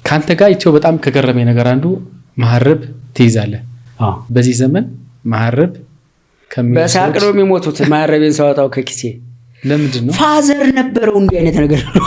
ካንተ ጋር ይቸው በጣም ከገረመኝ ነገር አንዱ መሐረብ ትይዛለህ። በዚህ ዘመን መሐረብ በሳቅለው የሚሞቱት መሐረቤን ሳወጣው ከኪሴ ለምንድን ነው? ፋዘር ነበረው እንዲህ አይነት ነገር ነው።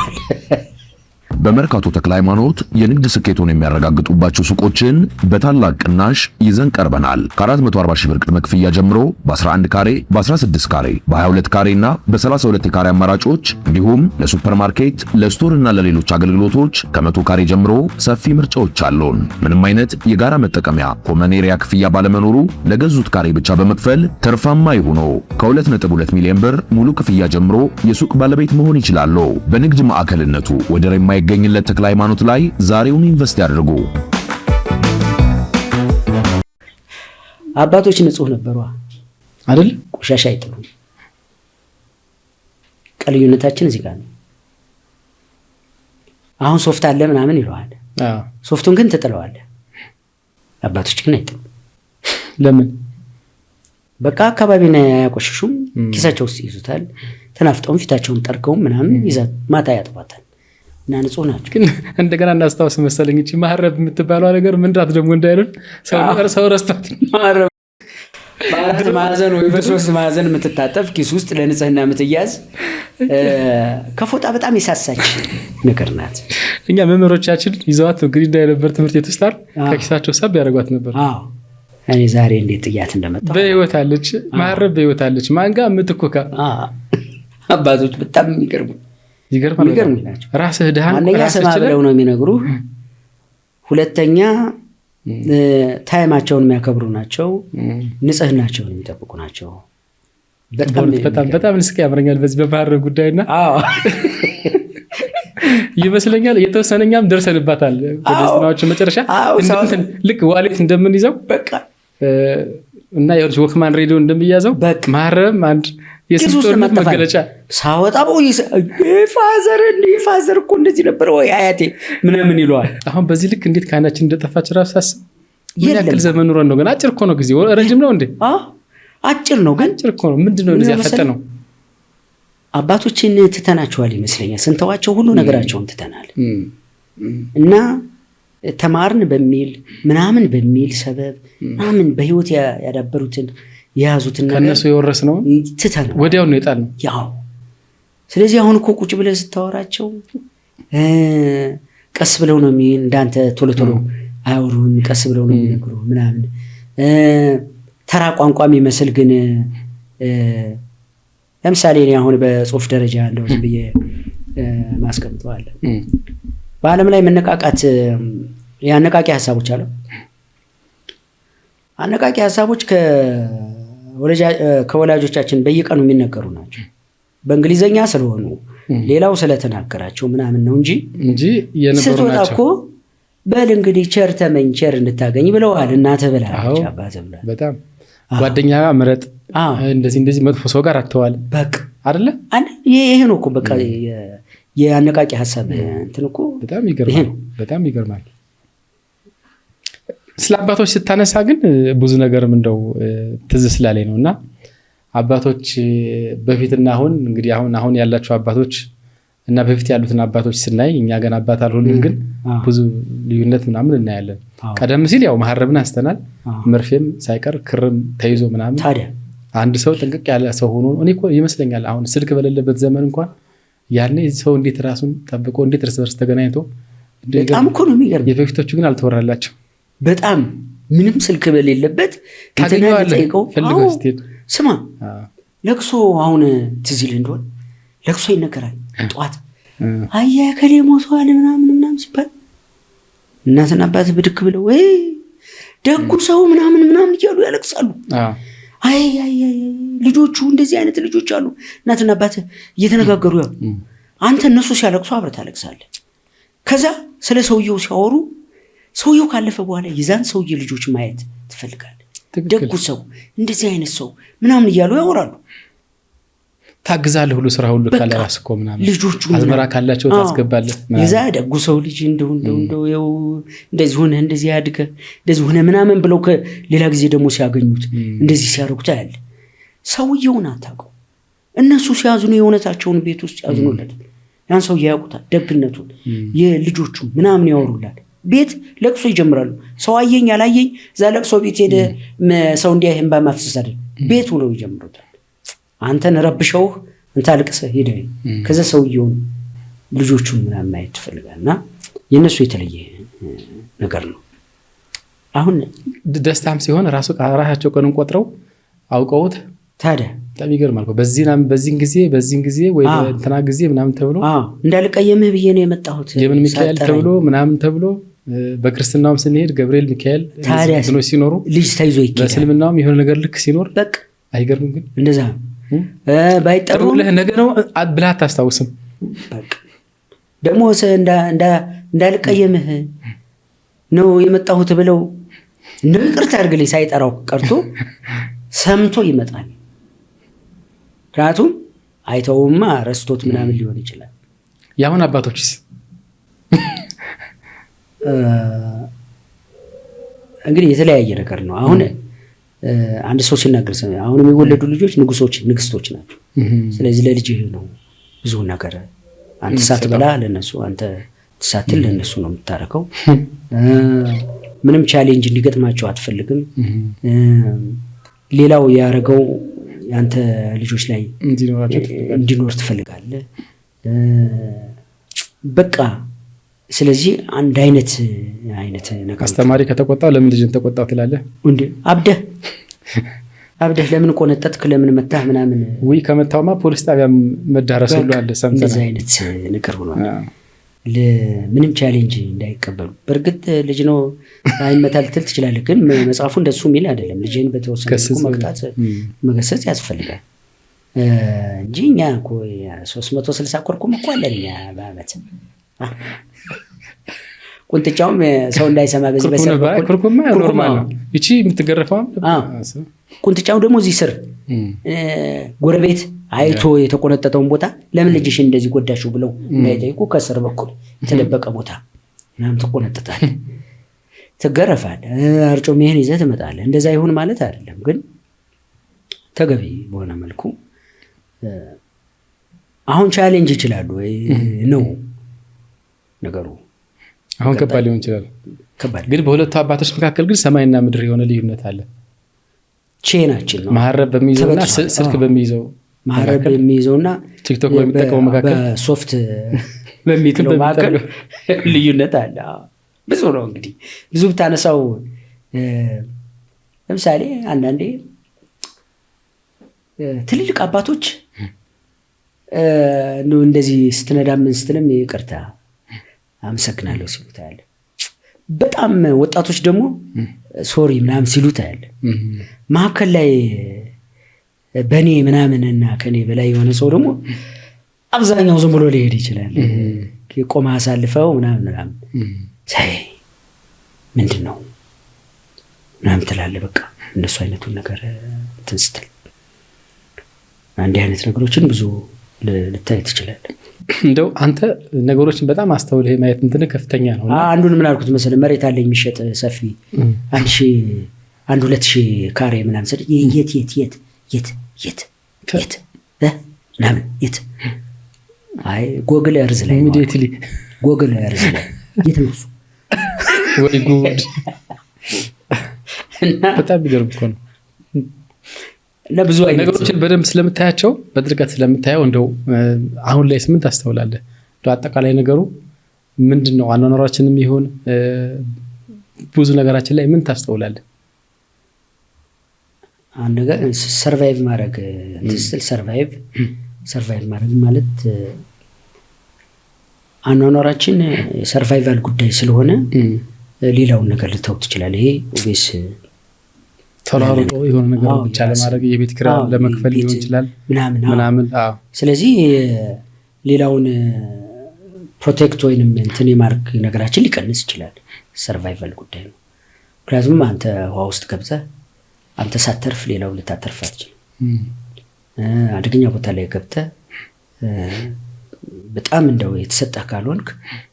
በመርካቶ ተክለ ሃይማኖት የንግድ ስኬቱን የሚያረጋግጡባቸው ሱቆችን በታላቅ ቅናሽ ይዘን ቀርበናል። ከ440 ሺህ ብር ቅድመ ክፍያ ጀምሮ በ11 ካሬ፣ በ16 ካሬ፣ በ22 ካሬ እና በ32 ካሬ አማራጮች እንዲሁም ለሱፐርማርኬት፣ ለስቶር እና ለሌሎች አገልግሎቶች ከ100 ካሬ ጀምሮ ሰፊ ምርጫዎች አሉን። ምንም አይነት የጋራ መጠቀሚያ ኮመን ኤሪያ ክፍያ ባለመኖሩ ለገዙት ካሬ ብቻ በመክፈል ትርፋማ ይሁኑ። ከ2.2 ሚሊዮን ብር ሙሉ ክፍያ ጀምሮ የሱቅ ባለቤት መሆን ይችላሉ። በንግድ ማዕከልነቱ ወደር የማይገኝለት ተክለ ሃይማኖት ላይ ዛሬውን ኢንቨስት ያድርጉ። አባቶች ንጹህ ነበሩ አይደል? ቆሻሻ አይጥሉም። ቀልዩነታችን እዚህ ጋር ነው። አሁን ሶፍት አለ ምናምን ይለዋል። ሶፍቱን ግን ትጥለዋለህ። አባቶች ግን አይጥሉም። ለምን? በቃ አካባቢና ያቆሽሹም ኪሳቸው ውስጥ ይዙታል። ተናፍጠውም ፊታቸውን ጠርገውም ምናምን ይዛት ማታ ያጥባታል። እና ንጹህ ናቸው። ግን እንደገና እናስታውስ መሰለኝ እንጂ መሐረብ የምትባለው ነገር ምንድራት ደግሞ እንዳይሉን ሰው ረስቷት መሐረብ በአራት ማዕዘን ወይ በሶስት ማዕዘን የምትታጠፍ ኪስ ውስጥ ለንጽህና የምትያዝ ከፎጣ በጣም የሳሳች ነገር ናት። እኛ መምህሮቻችን ይዘዋት እንግዲህ እንዳይነበር ትምህርት ቤት ውስጥ ከኪሳቸው ሳብ ያደርጓት ነበር። እኔ ዛሬ እንዴት ጥያት እንደመጣ በህይወት አለች መሐረብ በህይወት አለች። ማንጋ የምትኮካ አባቶች በጣም ይገርማሉ ናቸው። ራስህ ደሃን አንደኛ ስማ ብለው ነው የሚነግሩ። ሁለተኛ ታይማቸውን የሚያከብሩ ናቸው። ንጽህናቸውን የሚጠብቁ ናቸው። በጣም ንስቅ ያምረኛል በዚህ በመሐረብ ጉዳይና ይመስለኛል የተወሰነኛም ደርሰንባታል። ወደስናዎች መጨረሻ ልክ ዋሌት እንደምንይዘው በቃ እና የወክማን ሬዲዮ እንደሚያዘው መሐረብ አንድ የስልጣኔ መገለጫ ሳወጣው ፋዘር እኮ እንደዚህ ነበር ወይ አያቴ ምናምን ይለዋል። አሁን በዚህ ልክ እንዴት ካናችን እንደጠፋች ራስ ሳስብ ምን ያክል ዘመን ኑሮ ነው። ግን አጭር እኮ ነው ጊዜው። ረጅም ነው እንዴ? አጭር ነው ግን አጭር እኮ ነው። ምንድነው እንደዚህ ያፈጠነው? አባቶችን ትተናቸዋል ይመስለኛል። ስንተዋቸው ሁሉ ነገራቸውን ትተናል። እና ተማርን በሚል ምናምን በሚል ሰበብ ምናምን በህይወት ያዳበሩትን የያዙትን ነገር ከነሱ የወረስነው ትተናል። ወዲያው ነው የጣልነው። ያው ስለዚህ አሁን እኮ ቁጭ ብለህ ስታወራቸው ቀስ ብለው ነው እንዳንተ ቶሎ ቶሎ አያወሩም። ቀስ ብለው ነው የሚነግሩ ምናምን ተራ ቋንቋም ይመስል ግን ለምሳሌ እኔ አሁን በጽሁፍ ደረጃ ያለው ዝም ብዬ ማስቀምጠዋል። በዓለም ላይ መነቃቃት ያነቃቂ ሐሳቦች አሉ። አነቃቂ ሐሳቦች ከወላጆቻችን በየቀኑ የሚነገሩ ናቸው። በእንግሊዘኛ ስለሆኑ ሌላው ስለተናገራቸው ምናምን ነው እንጂ የነበሩ ናቸው እኮ በል እንግዲህ ቸር ተመኝ ቸር እንድታገኝ ብለዋል። እናትህ ብላለች፣ አባትህ ብላለች። በጣም ጓደኛ ምረጥ፣ እንደዚህ መጥፎ ሰው ጋር አትተዋል። በቃ አይደለ ይሄ ነው እኮ በቃ የአነቃቂ ሐሳብ እንትን እኮ በጣም ይገርማል። ስለ አባቶች ስታነሳ ግን ብዙ ነገርም እንደው ትዝ ስላለኝ ነውና አባቶች በፊትና አሁን እንግዲህ አሁን ያላችሁ አባቶች እና በፊት ያሉትን አባቶች ስናይ እኛ ገና አባት አልሆንም፣ ግን ብዙ ልዩነት ምናምን እናያለን። ቀደም ሲል ያው መሐረብን አስተናል መርፌም ሳይቀር ክርም ተይዞ ምናምን ታዲያ አንድ ሰው ጥንቅቅ ያለ ሰው ሆኖ እኔ እኮ ይመስለኛል አሁን ስልክ በሌለበት ዘመን እንኳን ያኔ ሰው እንዴት ራሱን ጠብቆ እንዴት እርስ በርስ ተገናኝቶ በጣም እኮ ነው የሚገርም። የበፊቶቹ ግን አልተወራላቸው። በጣም ምንም ስልክ በሌለበት ታገኘዋለህ ፈልገህ ስትሄድ። ስማ ለቅሶ አሁን ትዝ ይልህ እንደሆነ ለቅሶ ይነገራል ጠዋት አያ ከሌ ሞቷል ምናምን ሲባል እናትና አባት ብድክ ብለው ወይ ደጉ ሰው ምናምን እያሉ ያለቅሳሉ። አይ ልጆቹ እንደዚህ አይነት ልጆች አሉ። እናትና አባት እየተነጋገሩ ያው አንተ እነሱ ሲያለቅሱ አብረህ ታለቅሳለህ። ከዛ ስለ ሰውየው ሲያወሩ ሰውየው ካለፈ በኋላ የዛን ሰውዬ ልጆች ማየት ትፈልጋለህ። ደጉ ሰው እንደዚህ አይነት ሰው ምናምን እያሉ ያወራሉ። ታግዛለህ ሁሉ ስራ ሁሉ ካለ ራስ እኮ ምናምን ልጆቹ አዝመራ ካላቸው ታስገባለህ። የዛ ደጉ ሰው ልጅ እንደው እንደዚህ ሆነ እንደዚህ ያድገ እንደዚህ ሆነ ምናምን ብለው ሌላ ጊዜ ደግሞ ሲያገኙት እንደዚህ ሲያረጉት ያለ ሰውየውን አታውቀው። እነሱ ሲያዝኑ የእውነታቸውን ቤት ውስጥ ያዝኑለት ያን ሰው ያውቁታል። ደግነቱን የልጆቹ ምናምን ያወሩላል። ቤት ለቅሶ ይጀምራሉ። ሰው አየኝ አላየኝ እዛ ለቅሶ ቤት ሄደ ሰው እንዲያይህም በማፍሰስ አይደል ቤት ሆነው ይጀምሩታል። አንተን ረብሸውህ እንታ አልቅሰህ ሄደ ከዛ ሰውየውን ልጆቹን ምናምን ማየት ትፈልጋልና የነሱ የተለየ ነገር ነው። አሁን ደስታም ሲሆን ራሳቸው ቀኑን ቆጥረው አውቀውት ታዲያ በጣም ይገርማል እኮ በዚህን ጊዜ ወይ እንትና ጊዜ ምናምን ተብሎ እንዳልቀየምህ ብዬ ነው የመጣሁት የምን ሚካኤል ተብሎ ምናምን ተብሎ በክርስትናውም ስንሄድ ገብርኤል ሚካኤል ነው ሲኖሩ ልጅ ተይዞ ይኬዳል። በእስልምናውም የሆነ ነገር ልክ ሲኖር በቃ አይገርምም? ግን እንደዛ ባይጠሩ ነገ ነው ብለህ አታስታውስም። በቃ ደግሞ እንዳልቀየምህ ነው የመጣሁት ብለው እንደው ይቅርታ አድርግልኝ ሳይጠራው ቀርቶ ሰምቶ ይመጣል። ምክንያቱም አይተውማ ረስቶት ምናምን ሊሆን ይችላል። ያሁን አባቶችስ እንግዲህ የተለያየ ነገር ነው። አሁን አንድ ሰው ሲናገር አሁን የሚወለዱ ልጆች ንግስቶች ናቸው። ስለዚህ ለልጅ ነው ብዙ ነገር አንተ ሳትበላ ለነሱ አንተ ሳትል ለነሱ ነው የምታረከው። ምንም ቻሌንጅ እንዲገጥማቸው አትፈልግም። ሌላው ያረገው ያንተ ልጆች ላይ እንዲኖር ትፈልጋለህ። በቃ ስለዚህ አንድ አይነት ነገር አስተማሪ ከተቆጣው ለምን ልጅን ተቆጣው ትላለህ እንዴ? አብደህ ለምን ቆነጠጥክ ለምን መታህ ምናምን ወይ ከመታውማ ፖሊስ ጣቢያ መዳረስ ሁሉ አለ። ሰምተናል። እንደዚህ አይነት ነገር ሆኗል። ለምንም ቻሌንጅ እንዳይቀበሉ። በርግጥ ልጅ ነው አይመታል ትል ትችላለህ፣ ግን መጽሐፉ እንደሱ የሚል አይደለም። ልጅን በተወሰነ መቅጣት መገሰጽ ያስፈልጋል እንጂ እኛ እኮ 360 ኮርኩም እኮ አለን እኛ በአመት። ቁንጥጫውም ሰው እንዳይሰማ በዚህ ኮርኩማ ኖርማል ነው። እቺ የምትገረፈው ቁንጥጫው ደግሞ እዚህ ስር ጎረቤት አይቶ የተቆነጠጠውን ቦታ ለምን ልጅሽ እንደዚህ ጎዳሽው ብለው እንዳይጠይቁ ከስር በኩል የተደበቀ ቦታ ምናምን ተቆነጠጣል፣ ትገረፋል። አርጮም ይሄን ይዘህ ትመጣለህ። እንደዛ ይሁን ማለት አይደለም፣ ግን ተገቢ በሆነ መልኩ አሁን ቻሌንጅ ይችላሉ ወይ ነው ነገሩ። አሁን ከባድ ሊሆን ይችላል። ግን በሁለቱ አባቶች መካከል ግን ሰማይና ምድር የሆነ ልዩነት አለ። ቼናችን ነው ማህረብ በሚይዘውና ስልክ በሚይዘው ማህረብ በሚይዘውና ቲክቶክ በሚጠቀመው መካከል በሶፍት በሚጥለው መካከል ልዩነት አለ። ብዙ ነው እንግዲህ ብዙ ብታነሳው። ለምሳሌ አንዳንዴ ትልልቅ አባቶች ነው እንደዚህ ስትነዳምን ስትልም ይቅርታ አመሰግናለሁ ሲሉ ታያለህ። በጣም ወጣቶች ደግሞ ሶሪ ምናምን ሲሉ ታያለህ። መሀከል ላይ በእኔ ምናምንና ከኔ በላይ የሆነ ሰው ደግሞ አብዛኛው ዝም ብሎ ሊሄድ ይችላል። ቆማ አሳልፈው ምናምን ሳይ ምንድን ነው ምናምን ትላለህ። በቃ እነሱ አይነቱን ነገር እንትን ስትል አንዲህ አይነት ነገሮችን ብዙ ልታይ ትችላለህ። እንደው አንተ ነገሮችን በጣም አስተውለህ ማየት እንትን ከፍተኛ ነው። አንዱን ምን አልኩት መሰለህ፣ መሬት አለኝ የሚሸጥ ሰፊ 1,000-2,000 ካሬ ምናምን ስል የት ምናምን የት አይ ጎግል እርዝ ላይ ኢሚዲየትሊ ጎግል እርዝ ላይ የት ነው እሱ ወይ ጉድ! በጣም ይገርም እኮ ነው። ለብዙ አይነት ነገሮችን በደንብ ስለምታያቸው በጥልቀት ስለምታየው እንደው አሁን ላይ ምን ታስተውላለህ? እንደው አጠቃላይ ነገሩ ምንድነው? አኗኗራችንም ይሁን ብዙ ነገራችን ላይ ምን ታስተውላለህ? አንድ ነገር ሰርቫይቭ ማድረግ ትስል ሰርቫይቭ ማድረግ ማለት አኗኗራችን ሰርቫይቫል ጉዳይ ስለሆነ ሌላውን ነገር ልተው ትችላለህ። ይሄ ኦቤስ ተራርጦ የሆነ ነገር ብቻ ለማድረግ የቤት ኪራይ ለመክፈል ሊሆን ይችላል ምናምን። ስለዚህ ሌላውን ፕሮቴክት ወይንም እንትን የማድረግ ነገራችን ሊቀንስ ይችላል። ሰርቫይቫል ጉዳይ ነው። ምክንያቱም አንተ ውሃ ውስጥ ገብተህ አንተ ሳተርፍ ሌላው ልታተርፍ አትችልም። አደገኛ ቦታ ላይ ገብተህ በጣም እንደው የተሰጠህ ካልሆንክ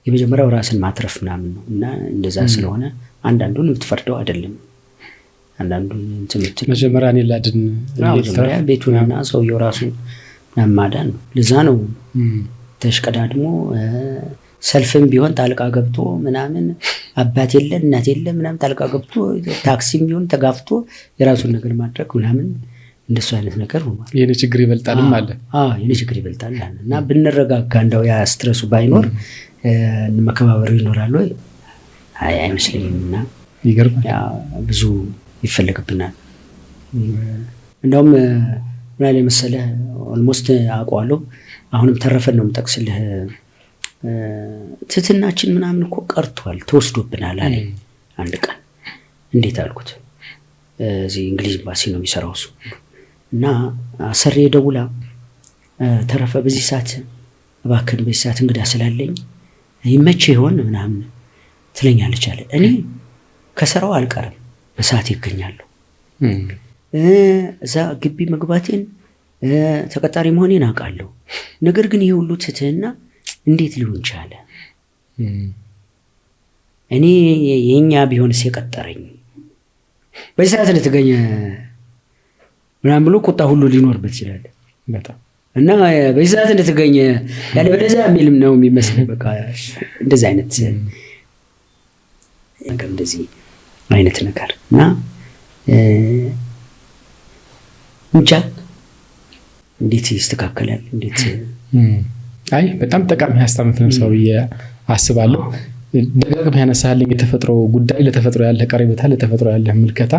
የመጀመሪያው ራስን ማትረፍ ምናምን ነው እና እንደዛ ስለሆነ አንዳንዱን የምትፈርደው አይደለም። አንዳንዱን ትምህርት መጀመሪያ እኔ ላድን መጀመሪያ ቤቱንና ሰውየው ራሱ ማዳን ነው። ለዛ ነው ተሽቀዳድሞ ሰልፍም ቢሆን ጣልቃ ገብቶ ምናምን አባት የለ እናት የለ ምናምን ጣልቃ ገብቶ ታክሲም ቢሆን ተጋፍቶ የራሱን ነገር ማድረግ ምናምን እንደሱ አይነት ነገር ሆኗል። የኔ ችግር ይበልጣልም አለ። የኔ ችግር ይበልጣል እና ብንረጋጋ እንደው ያ ስትረሱ ባይኖር መከባበሩ ይኖራል ወይ? አይመስለኝም። እና ይገርማል። ብዙ ይፈልግብናል። እንደውም ምን አለ መሰለህ ኦልሞስት አውቀዋለሁ። አሁንም ተረፈን ነው የምጠቅስልህ። ትትናችን ምናምን እኮ ቀርቷል፣ ተወስዶብናል አለ አንድ ቀን። እንዴት አልኩት። እዚህ እንግሊዝ ኤምባሲ ነው የሚሰራው እሱ እና አሰሪ ደውላ ተረፈ በዚህ ሰዓት እባክህን በዚህ ሰዓት እንግዳ ስላለኝ ይመችህ ይሆን ምናምን ትለኛለች አለ። እኔ ከስራው አልቀርም በሰዓት ይገኛለሁ። እዛ ግቢ መግባቴን ተቀጣሪ መሆኔን አውቃለሁ። ነገር ግን ይሄ ሁሉ ትትህና እንዴት ሊሆን ቻለ? እኔ የኛ ቢሆንስ የቀጠረኝ በዚህ ሰዓት ልትገኝ ምናምን ብሎ ቁጣ ሁሉ ሊኖርበት ይችላል በጣም እና በዚህ ሰዓት ልትገኝ ያለ በለዛ የሚልም ነው የሚመስል። በቃ እንደዚህ አይነት ነገር እንደዚህ አይነት ነገር እና እንጃ እንዴት ይስተካከላል? እንዴት አይ በጣም ጠቃሚ ሀሳብ ነው ሰውዬ አስባለሁ። ደጋግመህ ያነሳልኝ የተፈጥሮ ጉዳይ፣ ለተፈጥሮ ያለ ቀረቤታ፣ ለተፈጥሮ ያለ ምልከታ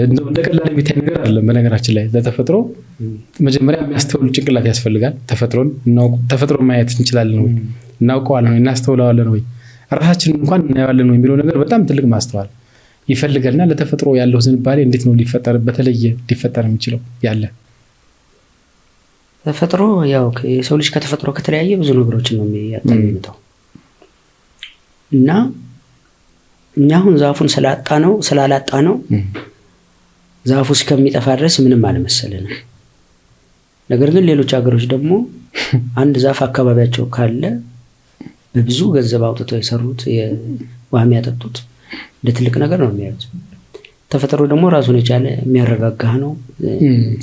እንደ ቀላል የሚታይ ነገር አይደለም። በነገራችን ላይ ለተፈጥሮ መጀመሪያ የሚያስተውል ጭንቅላት ያስፈልጋል። ተፈጥሮን ማየት እንችላለን ወይ? እናውቀዋለን ወይ? እናስተውለዋለን ወይ? ራሳችንን እንኳን እናየዋለን ወይ የሚለው ነገር በጣም ትልቅ ማስተዋል ይፈልጋልና ለተፈጥሮ ያለው ዝንባሌ እንዴት ነው በተለየ ሊፈጠር የሚችለው? ያለ ተፈጥሮ ያው የሰው ልጅ ከተፈጥሮ ከተለያየ ብዙ ነገሮችን ነው የሚያጣምጠው እና እኛ አሁን ዛፉን ስላላጣ ነው ዛፉ እስከሚጠፋ ድረስ ምንም አልመሰለንም። ነገር ግን ሌሎች ሀገሮች ደግሞ አንድ ዛፍ አካባቢያቸው ካለ በብዙ ገንዘብ አውጥተው የሰሩት ውሃ የሚያጠጡት እንደ ትልቅ ነገር ነው የሚያዩት። ተፈጥሮ ደግሞ ራሱን የቻለ የሚያረጋጋህ ነው።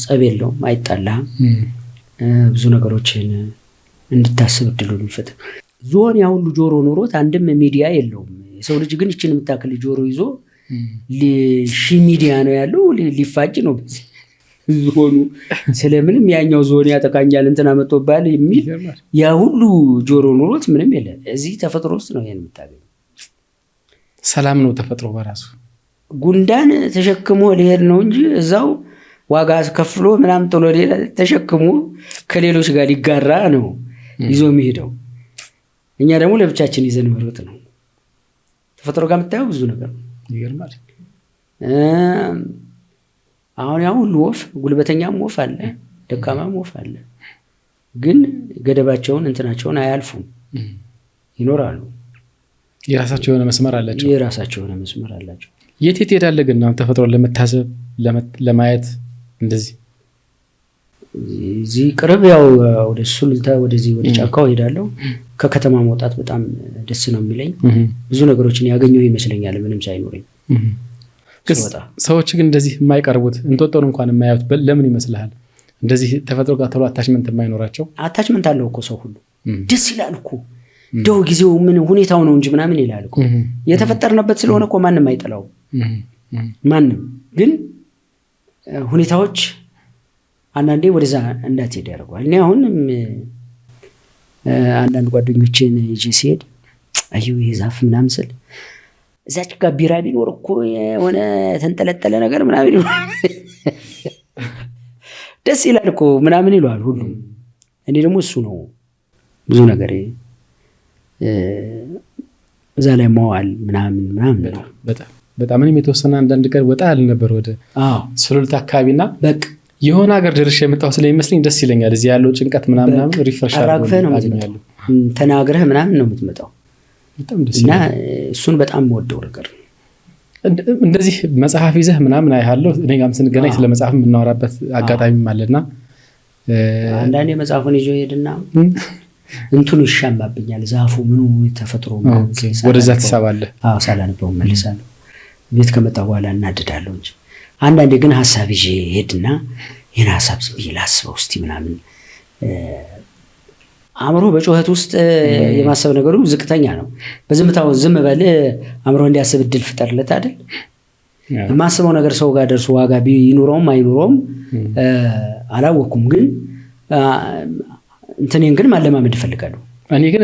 ጸብ የለውም፣ አይጣላህም። ብዙ ነገሮችን እንድታስብ እድሉ የሚፈጥር ዞን ያ ሁሉ ጆሮ ኖሮት አንድም ሚዲያ የለውም። የሰው ልጅ ግን ይችን የምታክል ጆሮ ይዞ ሺህ ሚዲያ ነው ያለው፣ ሊፋጭ ነው ዞኑ። ስለምንም ያኛው ዞን ያጠቃኛል እንትና መጥቶባል የሚል ያ ሁሉ ጆሮ ኖሮት ምንም የለ። እዚህ ተፈጥሮ ውስጥ ነው ይሄን የምታገኘው። ሰላም ነው ተፈጥሮ በራሱ። ጉንዳን ተሸክሞ ሊሄድ ነው እንጂ እዛው ዋጋ ከፍሎ ምናምን ጥሎ ሌላ ተሸክሞ ከሌሎች ጋር ሊጋራ ነው ይዞ የሚሄደው። እኛ ደግሞ ለብቻችን ይዘን መሮጥ ነው። ተፈጥሮ ጋር የምታየው ብዙ ነገር ነው። ይገርማል። አሁን ያው ሁሉ ወፍ ጉልበተኛም ወፍ አለ፣ ደካማም ወፍ አለ። ግን ገደባቸውን እንትናቸውን አያልፉም፣ ይኖራሉ። የራሳቸው የሆነ መስመር አላቸው። የት ትሄዳለህ ግን አሁን ተፈጥሮን ለመታዘብ ለማየት? እንደዚህ እዚህ ቅርብ ያው ወደ ሱሉልታ ወደዚህ ወደ ጫካው ሄዳለሁ። ከከተማ መውጣት በጣም ደስ ነው የሚለኝ። ብዙ ነገሮችን ያገኘው ይመስለኛል ምንም ሳይኖረኝ። ሰዎች ግን እንደዚህ የማይቀርቡት እንጦጦን እንኳን የማያዩት ለምን ይመስልሃል? እንደዚህ ተፈጥሮ ጋር ተሎ አታችመንት የማይኖራቸው። አታችመንት አለው እኮ ሰው ሁሉ ደስ ይላል እኮ ደው ጊዜው ምን ሁኔታው ነው እንጂ ምናምን ይላል እኮ። የተፈጠርንበት ስለሆነ እኮ ማንም አይጠላው ማንም። ግን ሁኔታዎች አንዳንዴ ወደዛ እንዳትሄድ ያደርገዋል። እኔ አሁንም አንዳንድ ጓደኞችን ይዤ ሲሄድ አየሁ ይሄ ዛፍ ምናምን ስል እዛች ጋር ቢራ ቢኖር እኮ የሆነ ተንጠለጠለ ነገር ምናምን ደስ ይላል እኮ ምናምን ይለዋል ሁሉም። እኔ ደግሞ እሱ ነው ብዙ ነገር እዛ ላይ መዋል ምናምን ነው። በጣም እኔም የተወሰነ አንዳንድ ቀን ወጣ ያለ ነበር ወደ ሱሉልታ አካባቢና በቃ የሆነ ሀገር ድርሻ የመጣሁ ስለሚመስለኝ ደስ ይለኛል። እዚህ ያለው ጭንቀት ምናምን ሪፍሬሽ አድርገው ተናግረህ ምናምን ነው የምትመጣው እና እሱን በጣም ወደው ነገር ነው። እንደዚህ መጽሐፍ ይዘህ ምናምን አይሃለሁ። እኔ ጋርም ስንገናኝ ስለ መጽሐፍ የምናወራበት አጋጣሚም አለና አንዳንዴ መጽሐፉን ይዞ ሄድና እንትኑ ይሻማብኛል። ዛፉ ምኑ ተፈጥሮ ወደዛ ትሳባለህ። ሳላነበው መልሳለሁ። ቤት ከመጣ በኋላ እናድዳለሁ እንጂ አንዳንዴ ግን ሀሳብ ይዤ ሄድና ይህን ሀሳብ ዝም ብዬ ላስበው እስቲ ምናምን አእምሮ በጩኸት ውስጥ የማሰብ ነገሩ ዝቅተኛ ነው። በዝምታው ዝም በል አእምሮ እንዲያስብ እድል ፍጠርለት አይደል? የማስበው ነገር ሰው ጋር ደርሶ ዋጋ ቢኖረውም አይኖረውም አላወኩም፣ ግን እንትኔን ግን ማለማመድ እፈልጋለሁ። እኔ ግን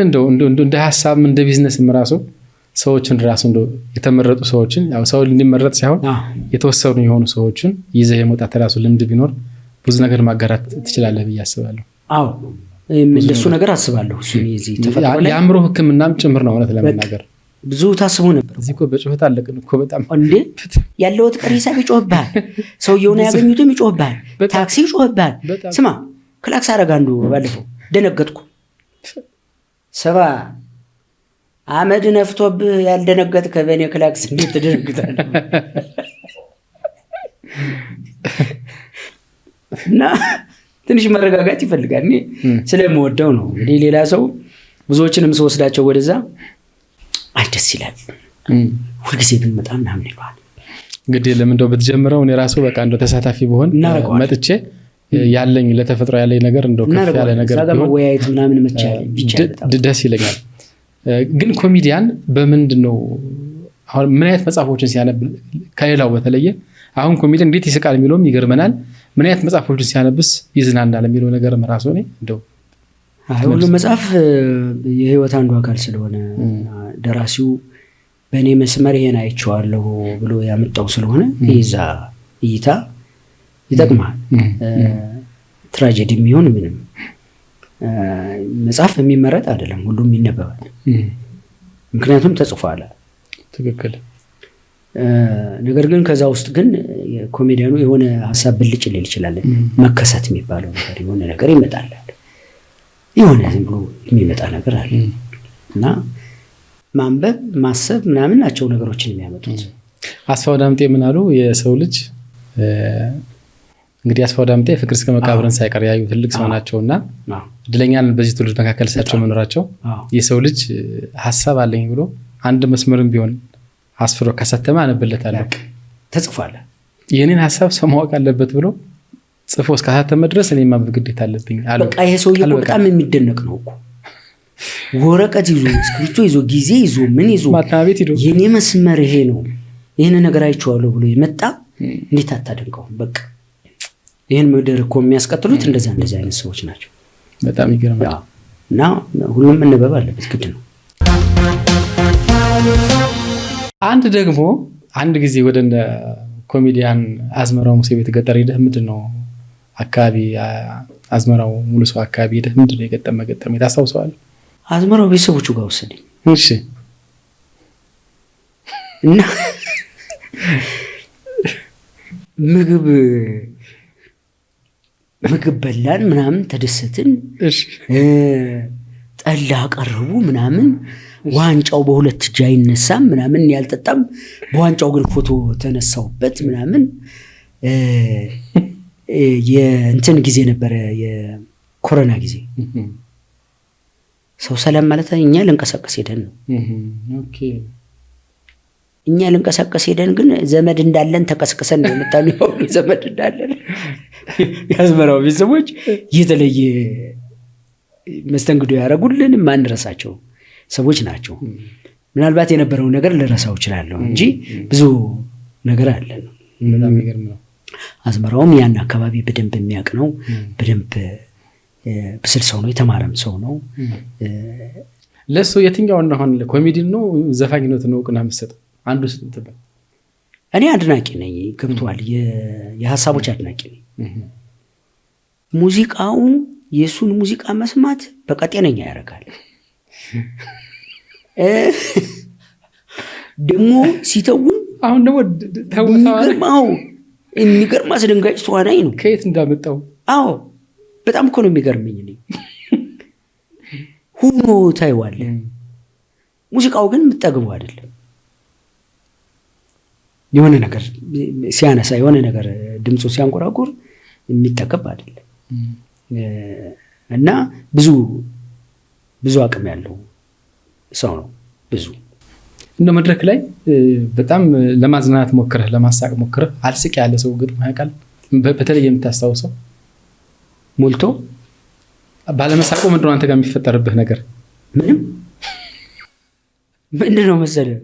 እንደ ሀሳብ እንደ ቢዝነስም ራሱ ሰዎችን ራሱ የተመረጡ ሰዎችን ያው ሰው እንዲመረጥ ሳይሆን የተወሰኑ የሆኑ ሰዎችን ይዘህ የመውጣት ራሱ ልምድ ቢኖር ብዙ ነገር ማጋራት ትችላለህ ብዬ አስባለሁ። አዎ እንደሱ ነገር አስባለሁ። እሱ እዚህ ተፈጥሮ ላይ የአእምሮ ሕክምናም ጭምር ነው እውነት ለመናገር ብዙ ታስቦ ነበር። እዚህ እኮ በጩኸት አለቅን እኮ በጣም እንዴ ያለው ጥሪ ሂሳብ ይጮህብሃል፣ ሰውየውን ያገኙትም ይጮህብሃል፣ ታክሲ ይጮህብሃል። ስማ ክላክስ አደረጋ አንዱ ባለፈው ደነገጥኩ። ሰባ አመድ ነፍቶብህ ያልደነገጥክ በእኔ ክላክስ እንዴት ትደነግጣለህ? እና ትንሽ መረጋጋት ይፈልጋል። እኔ ስለምወደው ነው እንግዲህ። ሌላ ሰው ብዙዎችንም ስወስዳቸው ወደዛ አይ ደስ ይላል ሁልጊዜ ብንመጣ ምናምን ይለዋል። እንግዲህ ለምን እንደው ብትጀምረው እኔ ራሱ በቃ እንደው ተሳታፊ ብሆን መጥቼ ያለኝ ለተፈጥሮ ያለኝ ነገር እንደው ከፍ ያለ ነገር ቢሆን ወያይት ምናምን መቻል ቢቻል ደስ ይለኛል። ግን ኮሜዲያን በምንድነው አሁን ምን አይነት መጽሐፎችን ሲያነብ ከሌላው በተለየ አሁን ኮሜዲያን እንዴት ይስቃል የሚለውም ይገርመናል። ምን አይነት መጽሐፎችን ሲያነብስ ይዝናናል የሚለው ነገር ራሱ ነው እንደው ሁሉ መጽሐፍ የህይወት አንዱ አካል ስለሆነ ደራሲው በእኔ መስመር ይሄን አይቼዋለሁ ብሎ ያመጣው ስለሆነ ይዛ እይታ ይጠቅማል። ትራጀዲ የሚሆን ምንም መጽሐፍ የሚመረጥ አይደለም፣ ሁሉም ይነበባል። ምክንያቱም ተጽፏል። ትክክል። ነገር ግን ከዛ ውስጥ ግን ኮሜዲያኑ የሆነ ሀሳብ ብልጭ ሊል ይችላል። መከሰት የሚባለው ነገር የሆነ ነገር ይመጣል፣ የሆነ ዝም ብሎ የሚመጣ ነገር አለ እና ማንበብ ማሰብ ምናምን ናቸው ነገሮችን የሚያመጡት። አስፋው ዳምጤ ምን አሉ? የሰው ልጅ እንግዲህ አስፋው ዳምጤ ፍቅር እስከ መቃብርን ሳይቀር ያዩ ትልቅ ሰው ናቸውና እድለኛን በዚህ ትውልድ መካከል እሳቸው መኖራቸው የሰው ልጅ ሀሳብ አለኝ ብሎ አንድ መስመርም ቢሆን አስፍሮ ከሰተማ አነብለታለሁ ተጽፏል። የኔን ሀሳብ ሰው ማወቅ አለበት ብሎ ጽፎ እስካሳተመ ድረስ እኔ ማንበብ ግዴታ አለብኝ አሉ። በቃ ይሄ ሰውዬ በጣም የሚደነቅ ነው እኮ። ወረቀት ይዞ እስክሪብቶ ይዞ ጊዜ ይዞ ምን ይዞ ማታቤት ይዶ የኔ መስመር ይሄ ነው ይሄን ነገር አይቼዋለሁ ብሎ የመጣ እንዴት አታደንቀው? በቃ ይሄን ምድር እኮ የሚያስቀጥሉት እንደዛ አይነት ሰዎች ናቸው። በጣም ይገርማል። እና ሁሉም መነበብ አለበት ግድ ነው። አንድ ደግሞ አንድ ጊዜ ወደ ኮሜዲያን አዝመራው ሙሴ ቤት ገጠር ሄደህ ምንድነው አካባቢ አዝመራው ሙሉ ሰው አካባቢ ሄደህ ምንድነው የገጠመ ታስታውሰዋል? አዝመራው ቤተሰቦቹ ጋር ወሰደኝ። እሺ። እና ምግብ በላን ምናምን ተደሰትን። እሺ። ጠላ አቀረቡ ምናምን። ዋንጫው በሁለት እጅ አይነሳም ምናምን ያልጠጣም፣ በዋንጫው ግን ፎቶ ተነሳውበት ምናምን። የእንትን ጊዜ ነበረ የኮሮና ጊዜ። ሰው ሰላም ማለት እኛ ልንቀሳቀስ ሄደን ነው። ኦኬ። እኛ ልንቀሳቀስ ሄደን ግን ዘመድ እንዳለን ተቀስቅሰን ነው የምታለው። ዘመድ እንዳለን ያዝመራው ቤተሰቦች የተለየ መስተንግዶ ያደረጉልን ማንረሳቸው ሰዎች ናቸው። ምናልባት የነበረው ነገር ልረሳው እችላለሁ እንጂ ብዙ ነገር አለ ነው። በጣም የሚገርም ነው። አዝመራውም ያን አካባቢ በደንብ የሚያውቅ ነው። በደንብ ብስል ሰው ነው፣ የተማረም ሰው ነው። ለሱ የትኛው እንደሆነ ኮሜዲ ነው ዘፋኝነት ነው እውቅና የምትሰጠው? አንዱ ስትባል እኔ አድናቂ ነኝ። ገብቷል። የሀሳቦች አድናቂ ነኝ። ሙዚቃው የሱን ሙዚቃ መስማት በቃ ጤነኛ ያደርጋል። ደግሞ ሲተውን አሁን ደግሞ ተውታው የሚገርም አስደንጋጭ ተዋናይ ነው። ከየት እንዳመጣው? አዎ በጣም እኮ ነው የሚገርመኝ። እኔ ሁኖ ታይዋለህ። ሙዚቃው ግን የምጠግበው አይደለም። የሆነ ነገር ሲያነሳ የሆነ ነገር ድምፁ ሲያንቆራቁር የሚጠገብ አይደለም። እና ብዙ አቅም ያለው ሰው ነው። ብዙ እንደ መድረክ ላይ በጣም ለማዝናናት ሞክረህ ለማሳቅ ሞክረህ አልስቅ ያለ ሰው ግን ማያውቃል? በተለይ የምታስታውሰው? ሞልቶ ባለመሳቁ ምንድነው አንተ ጋር የሚፈጠርብህ ነገር? ምንም ምንድነው መሰለህ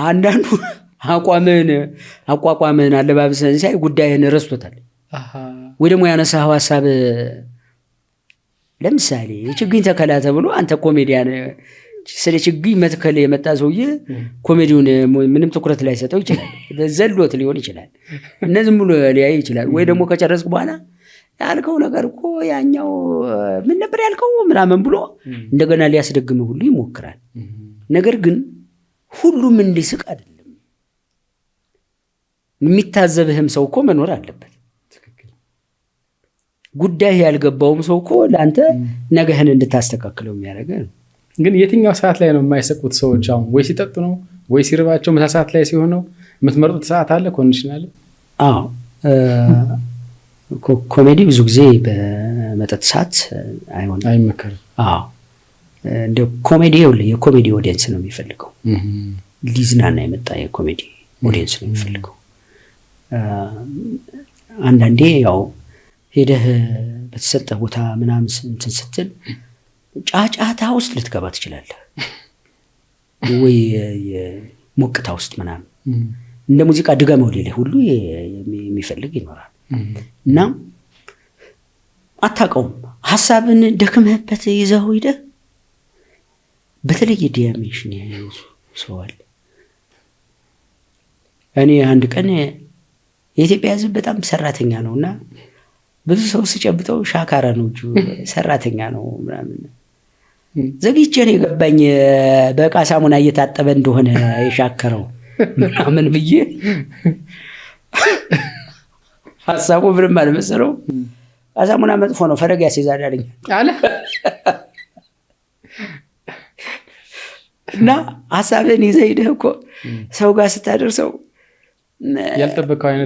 አንዳንዱ አቋቋምህን አለባበስህን ሳይ ጉዳይህን ረስቶታል። ወይ ደግሞ ያነሳኸው ሀሳብ ለምሳሌ የችግኝ ተከላ ተብሎ አንተ ኮሜዲያን ስለ ችግኝ መትከል የመጣ ሰውዬ ኮሜዲውን ምንም ትኩረት ላይ ሰጠው ይችላል። ዘሎት ሊሆን ይችላል። እነዚህም ብሎ ሊያይ ይችላል። ወይ ደግሞ ከጨረስክ በኋላ ያልከው ነገር እኮ ያኛው ምን ነበር ያልከው ምናምን ብሎ እንደገና ሊያስደግምህ ሁሉ ይሞክራል። ነገር ግን ሁሉም እንዲስቅ አይደለም። የሚታዘብህም ሰው እኮ መኖር አለበት። ጉዳይ ያልገባውም ሰው እኮ ለአንተ ነገህን እንድታስተካክለው የሚያደርገህ ነው። ግን የትኛው ሰዓት ላይ ነው የማይሰቁት ሰዎች? አሁን ወይ ሲጠጡ ነው ወይ ሲርባቸው ምሳ ሰዓት ላይ ሲሆን ነው? የምትመርጡት ሰዓት አለ? ኮንዲሽን አለ? አዎ ኮሜዲ ብዙ ጊዜ በመጠጥ ሰዓት አይሆንም፣ አይመከርም። አዎ እንደ ኮሜዲ የኮሜዲ ኦዲየንስ ነው የሚፈልገው። ሊዝናና የመጣ የኮሜዲ ኦዲየንስ ነው የሚፈልገው። አንዳንዴ ያው ሄደህ በተሰጠ ቦታ ምናምን እንትን ስትል ጫጫታ ውስጥ ልትገባ ትችላለህ፣ ወይ የሞቅታ ውስጥ ምናምን እንደ ሙዚቃ ድገመው ሌለህ ሁሉ የሚፈልግ ይኖራል። እና አታውቀውም፣ ሀሳብን ደክመህበት ይዘው ሂደህ በተለየ ዲያሜንሽን ያየው ሰው አለ። እኔ አንድ ቀን የኢትዮጵያ ሕዝብ በጣም ሰራተኛ ነውና ብዙ ሰው ሲጨብጠው ሻካራ ነው እጁ ሰራተኛ ነው ምናምን ዘግይቼ ነው የገባኝ በቃ ሳሙና እየታጠበ እንደሆነ የሻከረው ምናምን ብዬ ሀሳቡ ምንም አልመሰለው። ሳሙና መጥፎ ነው ፈረግ ያስይዛል አለኝ አለ። እና ሀሳብህን ይዘህ ሄደህ እኮ ሰው ጋር ስታደርሰው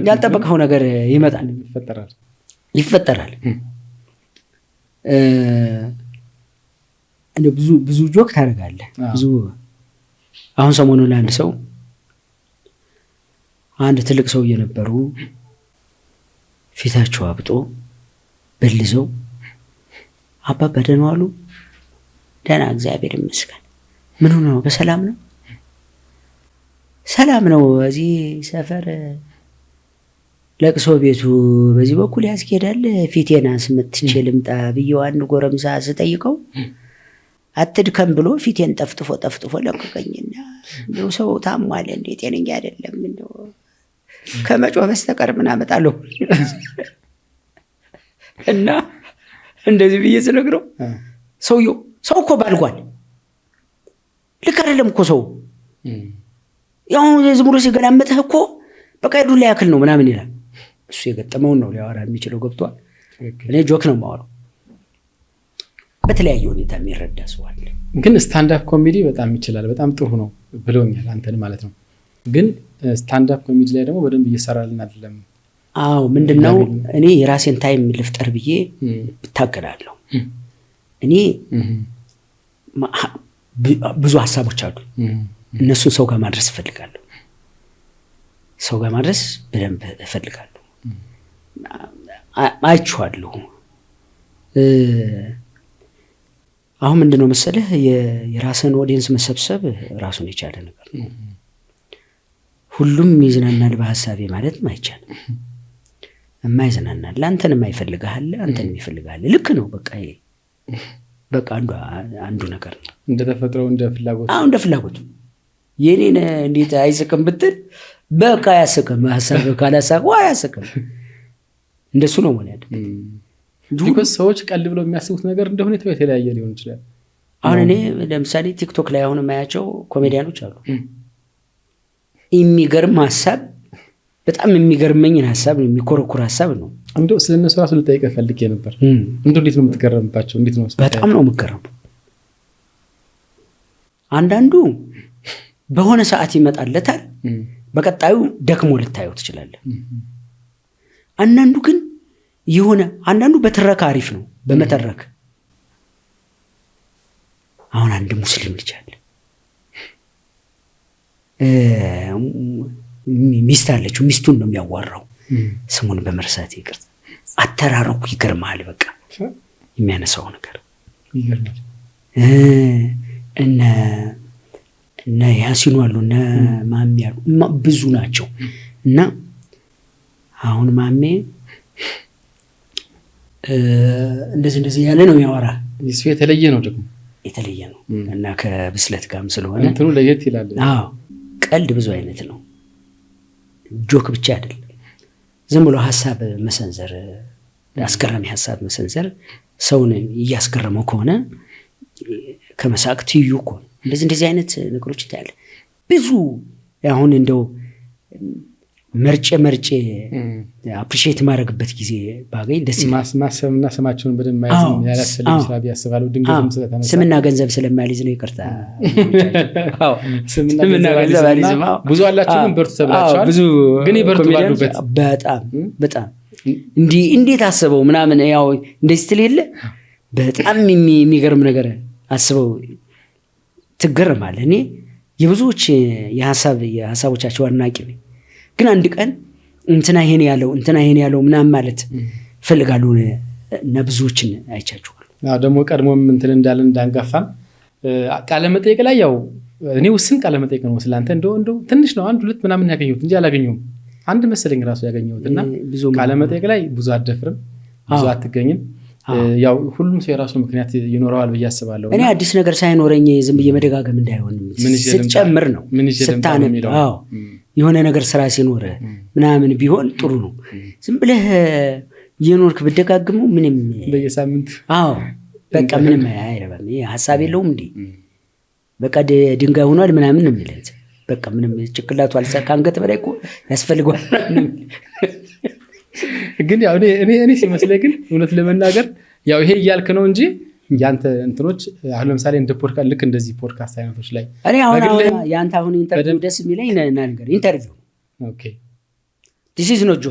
ያልጠበቀው ነገር ይፈጠራል። እንደ ብዙ ጆክ ታደርጋለህ። ብዙ አሁን ሰሞኑን አንድ ሰው አንድ ትልቅ ሰው እየነበሩ ፊታቸው አብጦ በልዘው አባባ ደህና ዋሉ? ደህና እግዚአብሔር ይመስገን። ምን ሆነ ነው? በሰላም ነው? ሰላም ነው። እዚህ ሰፈር ለቅሶ ቤቱ በዚህ በኩል ያስኬዳል። ፊቴን አስመትቼ ልምጣ ብዬው አንድ ጎረምሳ ስጠይቀው አትድከም ብሎ ፊቴን ጠፍጥፎ ለቀቀኝና እንደው ሰው ታሟል እንዴ ጤነኛ አይደለም እንደው ከመጮህ በስተቀር ምን አመጣለሁ እና እንደዚህ ብዬ ስነግረው ሰው እኮ ባልጓል። ልክ አይደለም እኮ ሰው ያው ዝም ብሎ ሲገላመጥህ እኮ በቃ ዱላ ያክል ነው ምናምን ይላል። እሱ የገጠመውን ነው ሊያወራ የሚችለው ገብቷል። እኔ ጆክ ነው የማወራው። በተለያየ ሁኔታ የሚረዳ ሰው አለ። ግን ስታንዳፕ ኮሜዲ በጣም ይችላል፣ በጣም ጥሩ ነው ብለውኛል አንተን ማለት ነው። ግን ስታንዳፕ ኮሜዲ ላይ ደግሞ በደንብ እየሰራልን አይደለም። አዎ ምንድነው እኔ የራሴን ታይም ልፍጠር ብዬ እታገላለሁ። እኔ ብዙ ሀሳቦች አሉ፣ እነሱን ሰው ጋር ማድረስ እፈልጋለሁ። ሰው ጋር ማድረስ በደንብ እፈልጋለሁ። አይቼዋለሁ። አሁን ምንድነው መሰለህ የራስን ኦዲየንስ መሰብሰብ ራሱን የቻለ ነገር ነው። ሁሉም ይዝናናል በሐሳቤ ማለት አይቻልም። የማይዝናናል አንተንም አይፈልግሃል፣ አንተንም ይፈልግሃል። ልክ ነው። በቃ አንዱ ነገር ነው። እንደ ተፈጥሮ እንደ ፍላጎት። እንደ ፍላጎት የኔን እንዴት አይስቅም ብትል በቃ ያስቅም። ሐሳብ ካላሳቀው አያስቅም። እንደሱ ነው ማለት ነው። ቢኮዝ ሰዎች ቀልድ ብለው የሚያስቡት ነገር እንደሆነ የተለያየ ሊሆን ይችላል። አሁን እኔ ለምሳሌ ቲክቶክ ላይ አሁን የማያቸው ኮሜዲያኖች አሉ። የሚገርም ሐሳብ፣ በጣም የሚገርመኝን ሐሳብ ነው፣ የሚኮረኩር ሐሳብ ነው። እንደው ስለነሱ ራሱ ልጠይቅህ ፈልጌ ነበር። እንደው እንዴት ነው የምትገረምባቸው? እንዴት ነው? በጣም ነው የምትገረመው። አንዳንዱ በሆነ ሰዓት ይመጣለታል፣ በቀጣዩ ደክሞ ልታየው ትችላለህ። አንዳንዱ ግን አንዳንዱ በትረካ አሪፍ ነው፣ በመተረክ አሁን አንድ ሙስሊም ልጅ አለ፣ ሚስት አለችው። ሚስቱን ነው የሚያዋራው፣ ስሙን በመርሳት ይቅርታ። አተራረኩ ይገርማል። በቃ የሚያነሳው ነገር ይገርማል። እነ ያሲኑ አሉ እነ ማሜ አሉ ብዙ ናቸው። እና አሁን ማሜ እንደዚህ ያለ ነው ያወራ። እሱ የተለየ ነው ደግሞ የተለየ ነው እና ከብስለት ጋርም ስለሆነ እንትኑ ለየት ይላል። አዎ ቀልድ ብዙ አይነት ነው። ጆክ ብቻ አይደለም። ዝም ብሎ ሀሳብ መሰንዘር፣ አስገራሚ ሀሳብ መሰንዘር ሰውን እያስገረመው ከሆነ ከመሳቅ ትይዩ እኮ እንደዚህ አይነት ነገሮች ይታያል። ብዙ አሁን እንደው መርጬ አፕሪሺየት ማድረግበት ጊዜ ባገኝ ደስ ማሰብና ስማቸውን በደንብ ማየት ያላስፈልግ ስራ ቢያስባሉ ድንገትም ስለተነሳ ስምና ገንዘብ ስለማይልዝ ነው። ይቅርታ ስምና ገንዘብ አልይዝም። ብዙ አላችሁ ግን በርቱ ተብላችኋል። ብዙ ግን ይበርቱ ባሉበት በጣም እንዴት አስበው ምናምን ያው እንደዚህ ስትል የለ በጣም የሚገርም ነገር አስበው ትገረማለህ። እኔ የብዙዎች የሀሳቦቻቸው አድናቂ ነኝ። ግን አንድ ቀን እንትና ይሄን ያለው ምናምን ማለት ፈልጋሉ እና ብዙዎችን አይቻችኋል። ደግሞ ቀድሞም እንትን እንዳለን እንዳንጋፋም ቃለ መጠይቅ ላይ ያው እኔ ውስን ቃለ መጠይቅ ነው ስላንተ እንደው ትንሽ ነው 1-2 ምናምን ያገኘሁት እንጂ አላገኘሁም። አንድ መሰለኝ ራሱ ያገኘሁትና ቃለ መጠይቅ ላይ ብዙ አትደፍርም፣ ብዙ አትገኝም። ያው ሁሉም ሰው የራሱ ምክንያት ይኖረዋል ብዬ አስባለሁ። እኔ አዲስ ነገር ሳይኖረኝ ዝም ብዬ መደጋገም እንዳይሆን ስትጨምር ነው ስታነብ የሆነ ነገር ስራ ሲኖር ምናምን ቢሆን ጥሩ ነው። ዝም ብለህ የኖርክ ብደጋግመው ምንም በየሳምንት በቃ ምንም አይረባም። ሀሳብ የለውም እንዴ በቃ ድንጋይ ሆኗል ምናምን ነው የሚለው። በቃ ምንም ጭቅላቱ አልሰካ አንገት በላይ እኮ ያስፈልገዋል። ግን ያው እኔ ሲመስለኝ ግን እውነት ለመናገር ያው ይሄ እያልክ ነው እንጂ ያንተ እንትኖች አሁን ለምሳሌ እንደ ፖድካስት ልክ እንደዚህ ፖድካስት አይነቶች ላይ እኔ አሁን ያንተ አሁን ኢንተርቪው ደስ የሚለኝ ነገር ኢንተርቪው ኦኬ this is not